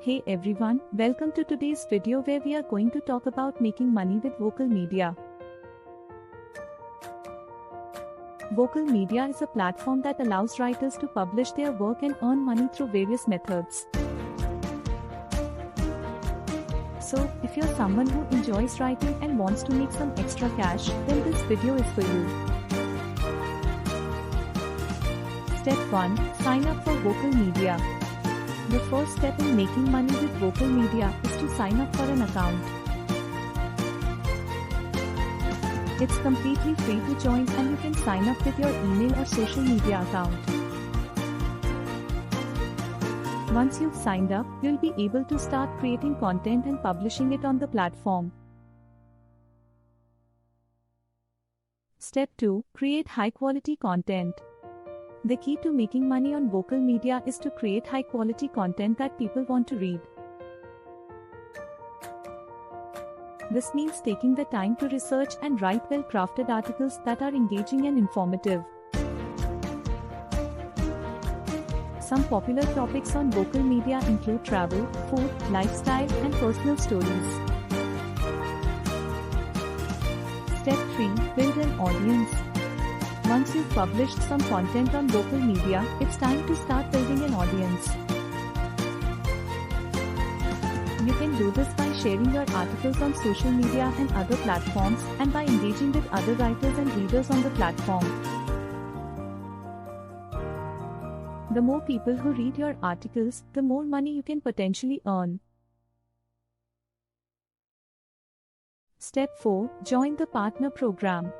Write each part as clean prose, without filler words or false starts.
Hey everyone, welcome to today's video where we are going to talk about making money with vocal media. Vocal media is a platform that allows writers to publish their work and earn money through various methods. So, if you're someone who enjoys writing and wants to make some extra cash, then this video is for you. Step 1. Sign up for vocal media. The first step in making money with vocal media is to sign up for an account. It's completely free to join and you can sign up with your email or social media account. Once you've signed up, you'll be able to start creating content and publishing it on the platform. Step 2. Create high-quality content. The key to making money on vocal media is to create high-quality content that people want to read. This means taking the time to research and write well-crafted articles that are engaging and informative. Some popular topics on vocal media include travel, food, lifestyle, and personal stories. Step 3. Build an audience. Once you've published some content on vocal media, it's time to start building an audience. You can do this by sharing your articles on social media and other platforms, and by engaging with other writers and readers on the platform. The more people who read your articles, the more money you can potentially earn. Step 4. Join the partner program.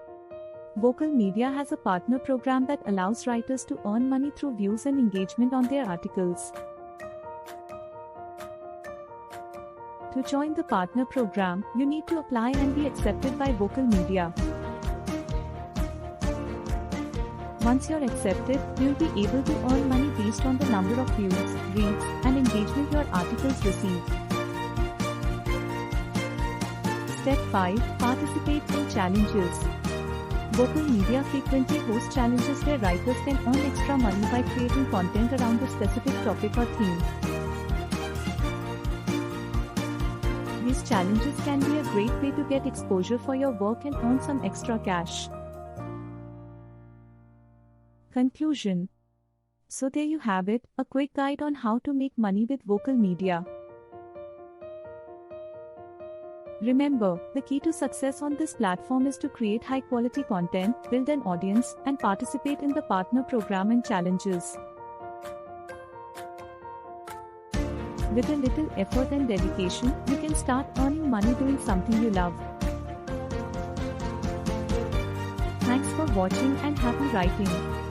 Vocal media has a partner program that allows writers to earn money through views and engagement on their articles. To join the partner program, you need to apply and be accepted by vocal media. Once you're accepted, you'll be able to earn money based on the number of views, reads, and engagement your articles receive. Step 5. Participate in challenges. Vocal media frequently hosts challenges where writers can earn extra money by creating content around a specific topic or theme. These challenges can be a great way to get exposure for your work and earn some extra cash. Conclusion. So there you have it, a quick guide on how to make money with vocal media. Remember, the key to success on this platform is to create high-quality content, build an audience, and participate in the partner program and challenges. With a little effort and dedication, you can start earning money doing something you love. Thanks for watching and happy writing.